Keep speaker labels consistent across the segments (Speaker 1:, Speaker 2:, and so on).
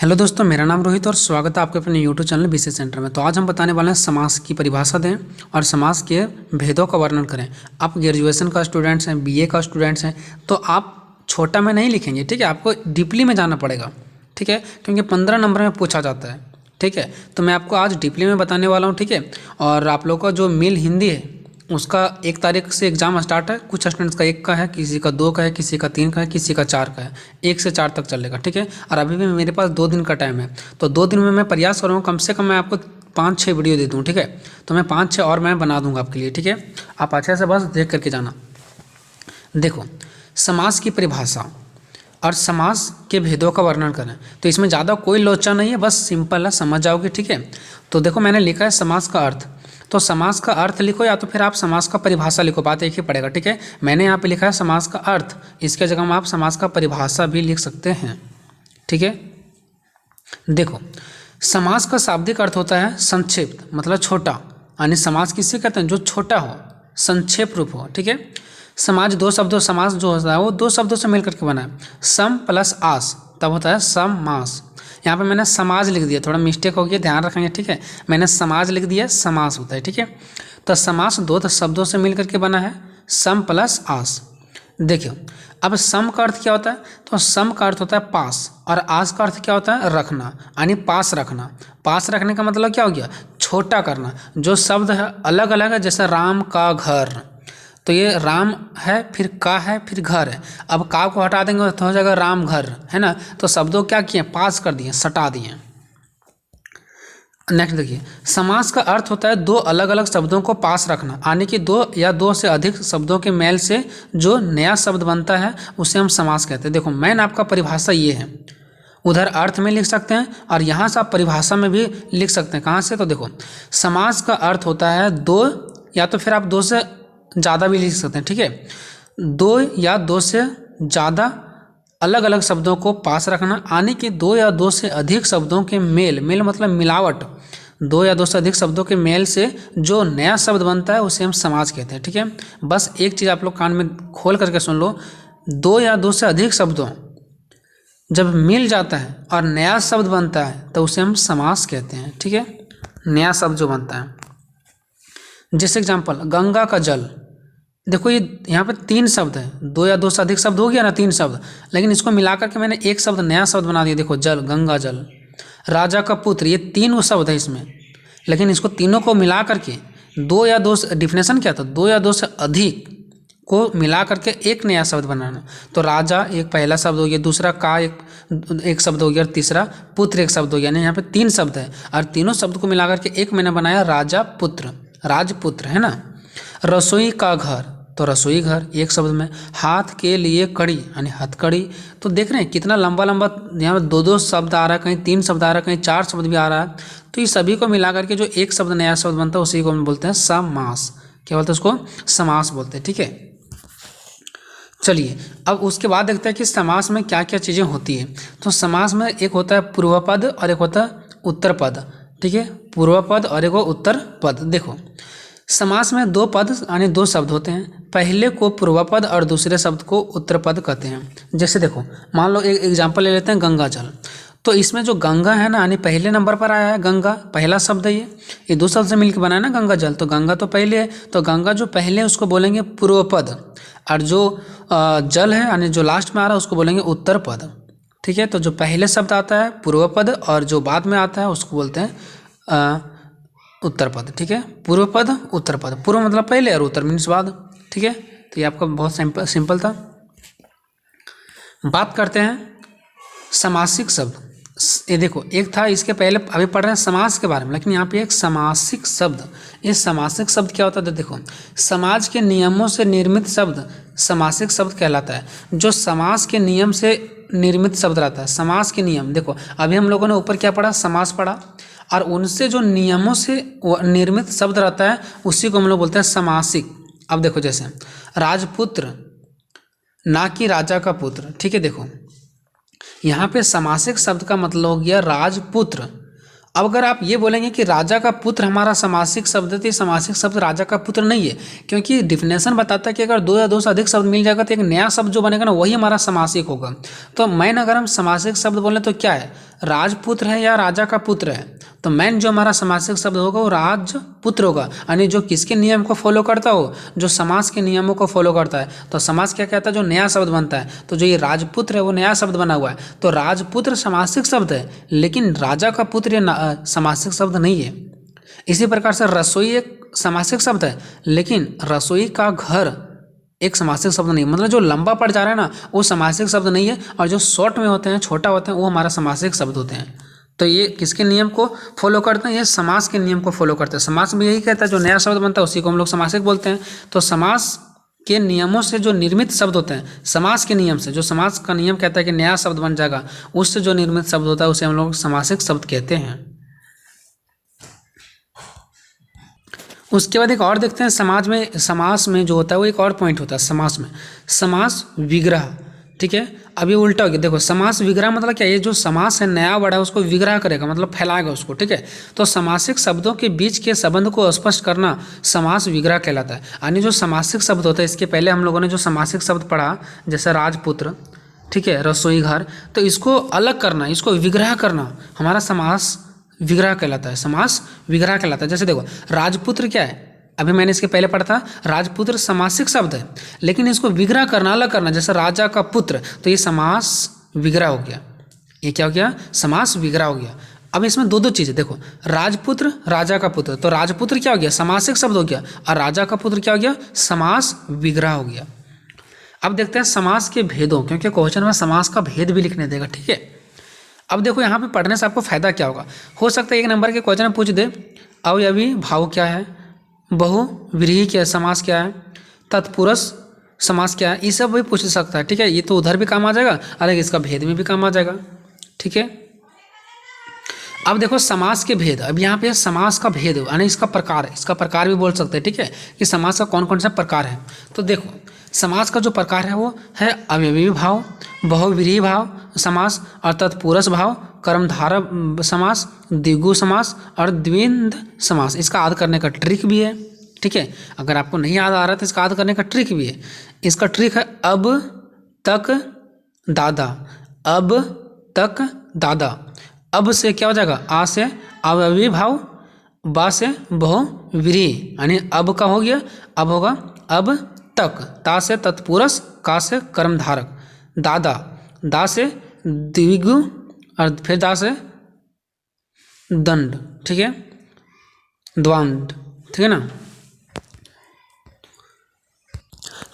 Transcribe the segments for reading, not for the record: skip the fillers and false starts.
Speaker 1: Hello दोस्तों, मेरा नाम रोहित और स्वागत है आपके अपने यूट्यूब चैनल बीसी सेंटर में। तो आज हम बताने वाले हैं समास की परिभाषा दें और समास के भेदों का वर्णन करें। आप ग्रेजुएशन का स्टूडेंट्स हैं, बीए का स्टूडेंट्स हैं, तो आप छोटा में नहीं लिखेंगे, ठीक है। आपको डीपली में जाना पड़ेगा, ठीक है, क्योंकि 15 नंबर में पूछा जाता है, ठीक है। तो मैं आपको आज डीपली में बताने वाला हूँ, ठीक है। और आप लोग का जो मिल हिंदी है उसका 1 तारीख से एग्ज़ाम स्टार्ट है। कुछ स्टूडेंट्स का 1 का है, किसी का 2 का है, किसी का 3 का है, किसी का 4 का है। 1 से 4 तक चलेगा, ठीक है। और अभी भी मेरे पास 2 दिन का टाइम है, तो 2 दिन में मैं प्रयास करूँगा कम से कम मैं आपको 5-6 वीडियो दे दूँ, ठीक है। तो मैं 5-6 और मैं बना दूँगा आपके लिए, ठीक है। आप अच्छे से बस देख करके जाना। देखो, समास की परिभाषा और समास के भेदों का वर्णन करें। तो इसमें ज़्यादा कोई लोचा नहीं है, बस सिंपल है, समझ जाओगे, ठीक है। तो देखो, मैंने लिखा है समास का अर्थ। तो समास का अर्थ लिखो या तो फिर आप समास का परिभाषा लिखो, बात एक ही पड़ेगा, ठीक है। मैंने यहाँ पे लिखा है समास का अर्थ, इसके जगह में आप समास का परिभाषा भी लिख सकते हैं, ठीक है। देखो, समास का शाब्दिक अर्थ होता है संक्षिप्त, मतलब छोटा, यानी समास किसे कहते हैं? जो छोटा हो, संक्षेप रूप हो, ठीक है। समाज 2 शब्दों, समास जो होता है वो 2 शब्दों से मिलकर के बना है, सम प्लस आस, तब होता है समास। यहाँ पे मैंने समाज लिख दिया, थोड़ा मिस्टेक हो गया, ध्यान रखेंगे, ठीक है। मैंने समाज लिख दिया, समास होता है, ठीक है। तो समास 2 शब्दों से मिलकर के बना है, सम प्लस आस। देखियो, अब सम का अर्थ क्या होता है? तो सम का अर्थ होता है पास, और आस का अर्थ क्या होता है? रखना, यानी पास रखना। पास रखने का मतलब क्या हो गया? छोटा करना। जो शब्द है अलग अलग है, जैसे राम का घर, तो ये राम है, फिर का है, फिर घर है। अब का को हटा देंगे तो हो जाएगा राम घर, है ना। तो शब्दों क्या किए? पास कर दिए, सटा दिए। नेक्स्ट देखिए, समास का अर्थ होता है 2 अलग अलग शब्दों को पास रखना, यानी कि 2 या 2 से अधिक शब्दों के मेल से जो नया शब्द बनता है उसे हम समास कहते हैं। देखो, मेन आपका परिभाषा ये है, उधर अर्थ में लिख सकते हैं और यहाँ से आप परिभाषा में भी लिख सकते हैं। कहाँ से? तो देखो, समास का अर्थ होता है 2 या तो फिर आप 2 से ज़्यादा भी लिख सकते हैं, ठीक है। 2 या 2 से ज़्यादा अलग अलग शब्दों को पास रखना, यानी कि 2 या 2 से अधिक शब्दों के मेल मतलब मिलावट, 2 या 2 से अधिक शब्दों के मेल से जो नया शब्द बनता है उसे हम समास कहते हैं, ठीक है। बस एक चीज़ आप लोग कान में खोल करके सुन लो, 2 या 2 से अधिक शब्दों जब मिल जाता है और नया शब्द बनता है तो उसे हम समास कहते हैं, ठीक है। नया शब्द जो बनता है, जैसे एग्जाम्पल गंगा का जल। देखो, ये यहाँ पे 3 शब्द है, 2 या 2 से अधिक शब्द हो गया ना, 3 शब्द, लेकिन इसको मिलाकर के मैंने एक शब्द नया शब्द बना दिया। देखो, जल, गंगा जल। राजा का पुत्र, ये 3 शब्द है इसमें, लेकिन इसको तीनों को मिला करके 2 या 2 से, डिफिनेशन क्या था? 2 या 2 से अधिक को मिला करके एक नया शब्द बनाना। तो राजा एक पहला शब्द हो गया, दूसरा का एक शब्द हो गया, और तीसरा पुत्र एक शब्द हो गया। यानी यहाँ पे 3 शब्द है और तीनों शब्द को मिला करके एक मैंने बनाया राजा पुत्र, राजपुत्र, है ना। रसोई का घर, तो रसोई घर एक शब्द में। हाथ के लिए कड़ी, यानी हथकड़ी। तो देख रहे हैं कितना लंबा लंबा यहाँ पर 2-2 शब्द आ रहा है, कहीं 3 शब्द आ रहा है, कहीं 4 शब्द भी आ रहा है। तो ये सभी को मिला करके जो एक शब्द नया शब्द बनता है उसी को हम बोलते हैं समास। क्या बोलते हैं उसको? समास बोलते हैं, ठीक है। चलिए, अब उसके बाद देखते हैं कि समास में क्या क्या चीज़ें होती है। तो समास में एक होता है पूर्व पद और एक होता है उत्तर पद, ठीक है। पूर्व पद और एक उत्तर पद। देखो, समास में 2 पद यानी 2 शब्द होते हैं, पहले को पूर्व पद और दूसरे शब्द को उत्तर पद कहते हैं। जैसे देखो, मान लो एक एग्जाम्पल ले लेते हैं, गंगा जल। तो इसमें जो गंगा है ना, यानी पहले नंबर पर आया है, गंगा पहला शब्द है, ये 2 शब्द से मिलकर बना है ना गंगा जल। तो गंगा तो पहले है, तो गंगा जो पहले है उसको बोलेंगे पूर्व पद, और जो जल है यानी जो लास्ट में आ रहा है उसको बोलेंगे उत्तर पद, ठीक है। तो जो पहले शब्द आता है पूर्व पद और जो बाद में आता है उसको बोलते हैं उत्तर पद, ठीक है। पूर्व पद, उत्तर पद। पूर्व मतलब पहले और उत्तर मीन्स बाद, ठीक है। तो ये आपका बहुत सिंपल था। बात करते हैं समासिक शब्द। ये देखो, एक था इसके पहले, अभी पढ़ रहे हैं समास के बारे में, लेकिन यहाँ पे एक समासिक शब्द। ये समासिक शब्द क्या होता है? तो देखो, समाज के नियमों से निर्मित शब्द समासिक शब्द कहलाता है। जो समास के नियम से निर्मित शब्द रहता है, समास के नियम। देखो, अभी हम लोगों ने ऊपर क्या पढ़ा? समास पढ़ा, और उनसे जो नियमों से निर्मित शब्द रहता है उसी को हम लोग बोलते हैं समासिक। अब देखो, जैसे राजपुत्र, ना कि राजा का पुत्र, ठीक है। देखो, यहाँ पे समासिक शब्द का मतलब हो गया राजपुत्र। अब अगर आप ये बोलेंगे कि राजा का पुत्र हमारा समासिक शब्द है, तो ये समासिक शब्द राजा का पुत्र नहीं है, क्योंकि डिफिनेशन बताता है कि अगर 2 या 2 से अधिक शब्द मिल जाएगा तो एक नया शब्द जो बनेगा ना वही हमारा समासिक होगा। तो मैन अगर हम समासिक शब्द बोलें तो क्या है? राजपुत्र है या राजा का पुत्र है, तो मेन जो हमारा समासिक शब्द होगा वो राजपुत्र होगा, यानी जो किसके नियम को फॉलो करता हो, जो समास के नियमों को फॉलो करता है। तो समास क्या कहता है, जो नया शब्द बनता है। तो जो ये राजपुत्र है वो नया शब्द बना हुआ है, तो राजपुत्र समासिक शब्द है, लेकिन राजा का पुत्र ये समासिक शब्द नहीं है। इसी प्रकार से रसोई एक समासिक शब्द है, लेकिन रसोई का घर एक समासिक शब्द नहीं, मतलब जो लंबा पड़ जा रहा है ना वो समासिक शब्द नहीं है, और जो शॉर्ट में होते हैं, छोटा होते हैं, वो हमारा समासिक शब्द होते हैं। तो ये किसके नियम को फॉलो करते हैं, ये समास के नियम को फॉलो करते हैं। समास में यही कहता है जो नया शब्द बनता है उसी को हम लोग समासिक बोलते हैं। तो समास के नियमों से जो निर्मित शब्द होते हैं, समास के नियम से, जो समास का नियम कहता है कि नया शब्द बन जाएगा, उससे जो निर्मित शब्द होता है उसे हम लोग समासिक शब्द कहते हैं। उसके बाद एक और देखते हैं समास में जो होता है वो एक और पॉइंट होता है समास में, समास विग्रह। ठीक है, अब ये उल्टा हो गया। देखो समास विग्रह मतलब क्या है, ये जो समास है नया वर्ड है उसको विग्रह करेगा, मतलब फैलाएगा उसको। ठीक है, तो समासिक शब्दों के बीच के संबंध को स्पष्ट करना समास विग्रह कहलाता है। यानी जो समासिक शब्द होता है, इसके पहले हम लोगों ने जो समासिक शब्द पढ़ा जैसे राजपुत्र, ठीक है, रसोई घर, तो इसको अलग करना, इसको विग्रह करना हमारा समास विग्रह कहलाता है, समास विग्रह कहलाता है। जैसे देखो राजपुत्र क्या है, अभी मैंने इसके पहले पढ़ा था, राजपुत्र समासिक शब्द है, लेकिन इसको विग्रह करना, अलग करना, जैसे राजा का पुत्र, तो ये समास विग्रह हो गया। ये क्या हो गया, समास विग्रह हो गया। अब इसमें दो चीज़ें देखो, राजपुत्र राजा का पुत्र, तो राजपुत्र क्या हो गया, समासिक शब्द हो गया, और राजा का पुत्र क्या हो गया, समास विग्रह हो गया। अब देखते हैं समास के भेदों, क्योंकि क्वेश्चन में समास का भेद भी लिखने देगा। ठीक है, अब देखो यहाँ पे पढ़ने से आपको फायदा क्या होगा, हो सकता है एक नंबर के क्वेश्चन में पूछ दे अवयवी भाव क्या है, बहुव्रीहि क्या समास क्या है, तत्पुरुष समास क्या है, ये सब भी पूछ सकता है। ठीक है, ये तो उधर भी काम आ जाएगा, अलग इसका भेद में भी काम आ जाएगा। ठीक है, अब देखो समास के भेद, अब यहाँ पे समास का भेद यानी इसका प्रकार है, इसका प्रकार भी बोल सकते हैं। ठीक है, कि समास का कौन कौन सा प्रकार है। तो देखो समास का जो प्रकार है वो है अवयवी भाव, बहुव्रीहि भाव समास और तत्पुरुष भाव, कर्मधारय समास, द्विगु समास और द्विंद समास। इसका याद करने का ट्रिक भी है। ठीक है, अगर आपको नहीं याद आ रहा तो इसका याद करने का ट्रिक भी है। इसका ट्रिक है अब तक दादा, अब तक दादा। अब से क्या हो जाएगा, आ से अवयवी भाव, बा से बहुव्रीहि, यानी अब का हो गया, अब होगा अब तक, ता से तत्पुरुष, का से कर्मधारक, दादा, दा से द्विगु और फिर दा से दंड। ठीक है, द्वंद। ठीक है ना,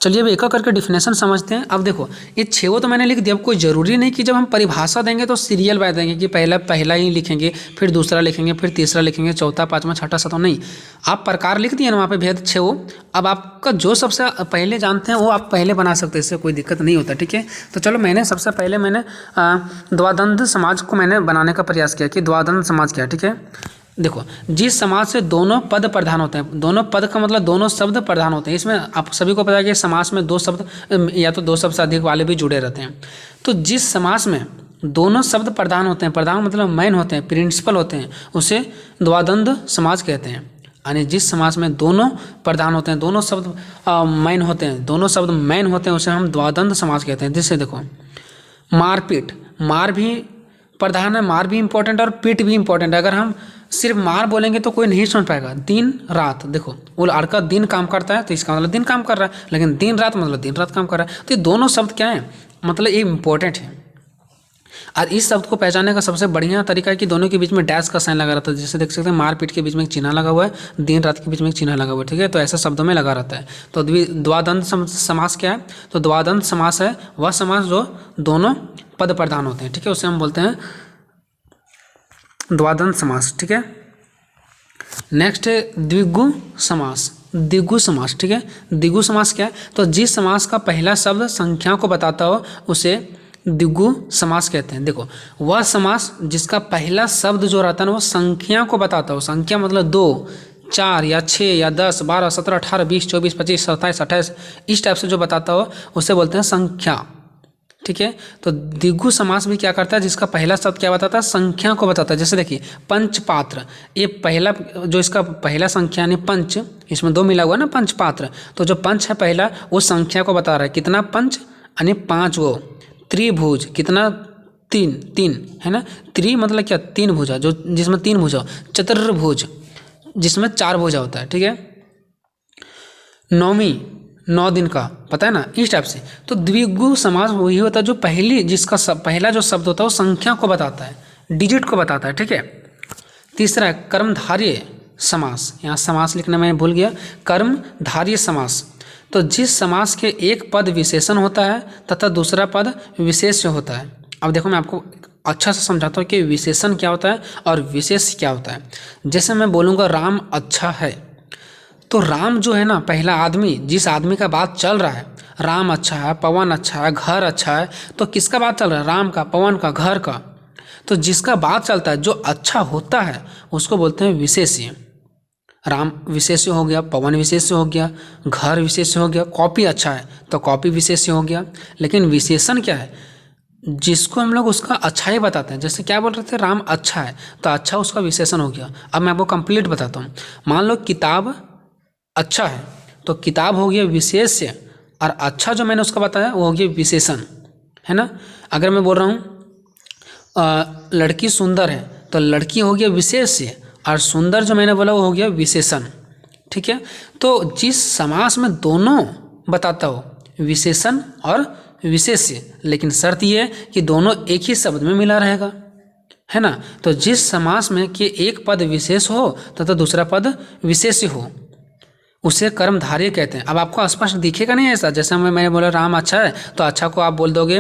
Speaker 1: चलिए अब एक एक करके डिफिनेशन समझते हैं। अब देखो ये 6 तो मैंने लिख दिया, अब कोई ज़रूरी नहीं कि जब हम परिभाषा देंगे तो सीरियल बाय देंगे कि पहला ही लिखेंगे, फिर दूसरा लिखेंगे, फिर तीसरा लिखेंगे, चौथा, पाँचवा, छठा, सातवां, नहीं। आप प्रकार लिख दिए ना वहाँ पे भेद 6। अब आपका जो सबसे पहले जानते हैं वो आप पहले बना सकते हैं, इससे कोई दिक्कत नहीं होता। ठीक है, तो चलो मैंने सबसे पहले द्वादंद समाज को मैंने बनाने का प्रयास किया कि द्वादंद समाज क्या है। ठीक है, देखो जिस समाज से दोनों पद प्रधान होते हैं, दोनों पद का मतलब दोनों शब्द प्रधान होते हैं। इसमें आप सभी को पता है कि समास में 2 शब्द या तो 2 शब्द से अधिक वाले भी जुड़े रहते हैं। तो जिस समास में दोनों शब्द प्रधान होते हैं, प्रधान मतलब मेन होते हैं, प्रिंसिपल होते हैं, उसे द्वादंद समाज कहते हैं। यानी जिस समास में दोनों प्रधान होते हैं, दोनों शब्द मेन होते हैं, दोनों शब्द मेन होते हैं, उसे हम द्वादंद समाज कहते हैं। जैसे देखो मारपीट, मार भी प्रधान है, मार भी इम्पोर्टेंट और पीट भी इम्पोर्टेंट है। अगर हम सिर्फ मार बोलेंगे तो कोई नहीं समझ पाएगा। दिन रात, देखो वो लड़का दिन काम करता है तो इसका मतलब दिन काम कर रहा है, लेकिन दिन रात मतलब दिन रात काम कर रहा है। तो ये दोनों शब्द क्या है, मतलब ये इम्पोर्टेंट है। और इस शब्द को पहचानने का सबसे बढ़िया तरीका है कि दोनों के बीच में डैश का साइन लगा रहता है। जैसे देख सकते हैं मारपीट के बीच में एक चिन्ह लगा हुआ है, दिन रात के बीच में एक चिन्ह लगा हुआ है। ठीक है, तो ऐसे शब्दों में लगा रहता है। तो द्वादंत समास क्या है, तो द्वादंत समास है वह समास जो दोनों पद प्रधान होते हैं। ठीक है, उसे हम बोलते हैं द्वादंत समास। ठीक है, नेक्स्ट है द्विगु समास, द्विगु समास। ठीक है, द्विगु समास क्या है, तो जिस समास का पहला शब्द संख्या को बताता हो उसे द्विगु समास कहते हैं। देखो वह समास जिसका पहला शब्द जो रहता है ना वो संख्या को बताता हो, संख्या मतलब 2, 4 या 6 या 10, 12, 17, 18, 20, 24, 25, 27, 28 इस टाइप से जो बताता हो उसे बोलते हैं संख्या। ठीक है, तो द्विगु समास भी क्या करता है, जिसका पहला शब्द क्या बताता है, संख्या को बताता है। जैसे देखिए पंचपात्र, ये पहला जो इसका पहला संख्या यानी पंच, इसमें 2 मिला हुआ है ना पंचपात्र, तो जो पंच है पहला वो संख्या को बता रहा है, कितना पंच यानी 5 गो। त्रिभुज, कितना तीन तीन है ना। त्रि मतलब क्या, तीन भुजा, जो जिसमें तीन भुजा। चतुर्भुज जिसमें चार भुजा होता है, ठीक है। नौमी 9 दिन का, पता है ना, इस टाइप से। तो द्विगु समास वही होता है जो पहला जो शब्द होता है वो संख्या को बताता है, डिजिट को बताता है, ठीक है। तीसरा है कर्मधारय समास। यहाँ समास लिखना मैं भूल गया, कर्मधारय समास। तो जिस समास के एक पद विशेषण होता है तथा दूसरा पद विशेष्य होता है। अब देखो मैं आपको अच्छा से समझाता हूँ कि विशेषण क्या होता है और विशेष क्या होता है। जैसे मैं बोलूँगा राम अच्छा है, तो राम जो है ना, पहला आदमी, जिस आदमी का बात चल रहा है, राम अच्छा है, पवन अच्छा है, घर अच्छा है, तो किसका बात चल रहा है, राम का, पवन का, घर का। तो जिसका बात चलता है, जो अच्छा होता है, उसको बोलते हैं विशेष्य। राम विशेष्य हो गया, पवन विशेष्य हो गया, घर विशेष्य हो गया, कॉपी अच्छा है तो कॉपी विशेष्य हो गया। लेकिन विशेषण क्या है, जिसको हम लोग उसका अच्छाई बताते हैं। जैसे क्या बोल रहे थे, राम अच्छा है, तो अच्छा उसका विशेषण हो गया। अब मैं आपको कंप्लीट बताता हूँ। मान लो किताब अच्छा है, तो किताब हो गया विशेष्य, और अच्छा जो मैंने उसका बताया वो हो गया विशेषण, है ना। अगर मैं बोल रहा हूँ लड़की सुंदर है, तो लड़की हो गया विशेष्य, और सुंदर जो मैंने बोला वो हो गया विशेषण, ठीक है। तो जिस समास में दोनों बताता हो, विशेषण और विशेष्य, लेकिन शर्त ये है कि दोनों एक ही शब्द में मिला रहेगा, है ना। तो जिस समास में कि एक पद विशेष हो तथा दूसरा पद विशेष्य हो, उसे कर्मधारय कहते हैं। अब आपको स्पष्ट दिखेगा नहीं ऐसा, जैसे मैंने बोला राम अच्छा है, तो अच्छा को आप बोल दोगे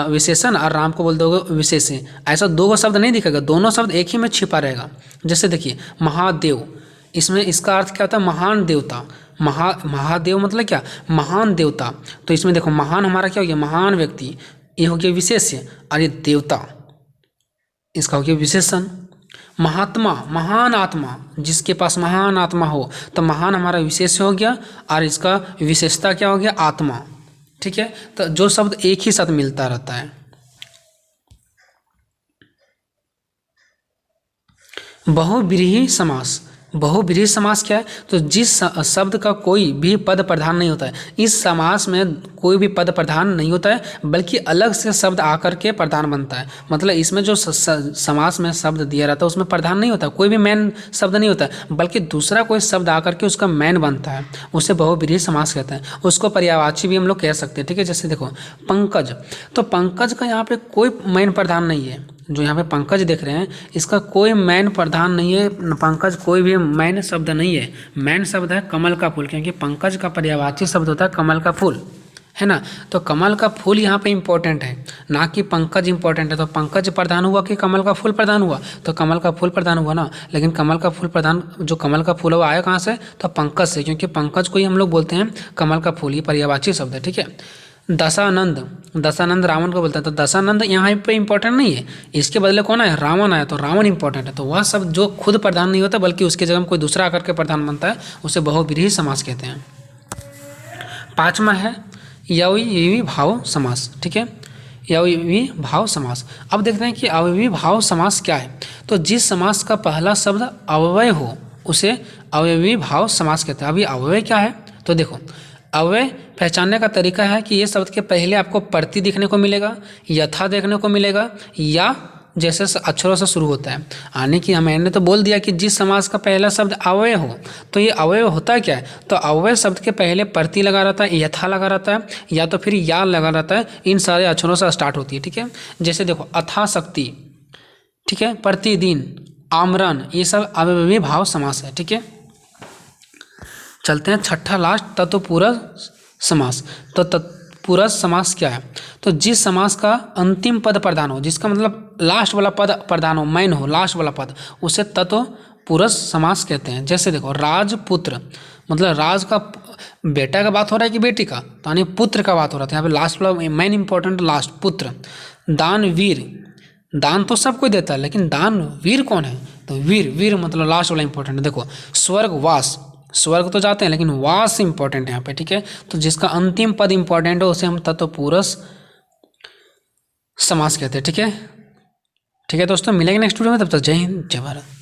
Speaker 1: विशेषण और राम को बोल दोगे विशेष्य। ऐसा दो शब्द नहीं दिखेगा, दोनों शब्द एक ही में छिपा रहेगा। जैसे देखिए महादेव, इसमें इसका अर्थ क्या होता है, महान देवता। महादेव मतलब क्या, महान देवता। तो इसमें देखो महान हमारा क्या हो गया, महान व्यक्ति, ये हो गया विशेष्य, और ये देवता इसका हो गया विशेषण। महात्मा, महान आत्मा, जिसके पास महान आत्मा हो, तो महान हमारा विशेष हो गया, और इसका विशेषता क्या हो गया, आत्मा, ठीक है। तो जो शब्द एक ही साथ मिलता रहता है। बहुव्रीहि समास। बहुव्रीहि समास क्या है, तो जिस शब्द का कोई भी पद प्रधान नहीं होता है, इस समास में कोई भी पद प्रधान नहीं होता है, बल्कि अलग से शब्द आकर के प्रधान बनता है। मतलब इसमें जो समास में शब्द दिया रहता है उसमें प्रधान नहीं होता, कोई भी मेन शब्द नहीं होता, बल्कि दूसरा कोई शब्द आकर के उसका मेन बनता है, उसे बहुव्रीहि समास कहते हैं। उसको पर्यायवाची भी हम लोग कह सकते हैं, ठीक है। जैसे देखो पंकज, तो पंकज का यहाँ पे कोई मेन प्रधान नहीं है। जो यहाँ पे पंकज देख रहे हैं, इसका कोई मैन प्रधान नहीं है, पंकज कोई भी मैन शब्द नहीं है। मैन शब्द है कमल का फूल, क्योंकि पंकज का पर्यायवाची शब्द होता है कमल का फूल, है ना। तो कमल का फूल यहाँ पे इंपॉर्टेंट है, ना कि पंकज इंपॉर्टेंट है। तो पंकज प्रधान हुआ कि कमल का फूल प्रधान हुआ, तो कमल का फूल प्रधान हुआ ना। लेकिन कमल का फूल प्रधान, जो कमल का फूल है वो आया कहाँ से, तो पंकज से, क्योंकि पंकज को ही हम लोग बोलते हैं कमल का फूल, ये पर्यायवाची शब्द है, ठीक है। दशानंद, दशानंद रावण को बोलता है, तो दशानंद यहाँ पे इंपॉर्टेंट नहीं है, इसके बदले कौन है, रावण आया, तो रावण इंपॉर्टेंट है। तो वह शब्द जो खुद प्रधान नहीं होता, बल्कि उसके जगह में कोई दूसरा आकर के प्रधान बनता है, उसे बहुव्रीहि समास कहते हैं। पांचवा है अव्ययी भाव समास, ठीक है। अव्ययी भाव समास। अब देखते हैं कि अव्ययी भाव समास क्या है। तो जिस समास का पहला शब्द अव्यय हो, उसे अव्ययी भाव समास कहते हैं। अभी अव्यय क्या है, तो देखो अव्यय पहचानने का तरीका है कि ये शब्द के पहले आपको प्रति देखने को मिलेगा, यथा देखने को मिलेगा, या जैसे अक्षरों से शुरू होता है। यानी कि मैंने तो बोल दिया कि जिस समास का पहला शब्द अव्यय हो, तो ये अव्यय होता क्या है, तो अव्यय शब्द के पहले प्रति लगा रहता है, यथा लगा रहता है, या तो फिर या लगा रहता है। इन सारे अक्षरों से स्टार्ट होती है, ठीक है। जैसे देखो अथाशक्ति, ठीक है, प्रतिदिन, आमरण, ये सब अव्ययी भाव समास है, ठीक है। चलते हैं छठा लास्ट, तत्पुरुष समास। तो तत्पुरुष समास क्या है, तो जिस समास का अंतिम पद प्रधान हो, जिसका मतलब लास्ट वाला पद प्रधान हो, मैन हो, लास्ट वाला पद, उसे तत्पुरुष समास कहते हैं। जैसे देखो राजपुत्र, मतलब राज का बेटा का बात हो रहा है कि बेटी का, तो यानी पुत्र का बात हो रहा था, यहाँ पे लास्ट वाला मैन इंपॉर्टेंट, लास्ट पुत्र। दानवीर, दान तो सब कोई देता है, लेकिन दानवीर कौन है, तो वीर, वीर मतलब लास्ट वाला इंपॉर्टेंट है। देखो स्वर्गवास, स्वर्ग तो जाते हैं लेकिन वास इंपॉर्टेंट है यहाँ पे, ठीक है। तो जिसका अंतिम पद इंपॉर्टेंट हो उसे हम तत्पुरुष समास कहते हैं, ठीक है। ठीक है दोस्तों, मिलेंगे नेक्स्ट वीडियो में, तब तक जय हिंद जय भारत।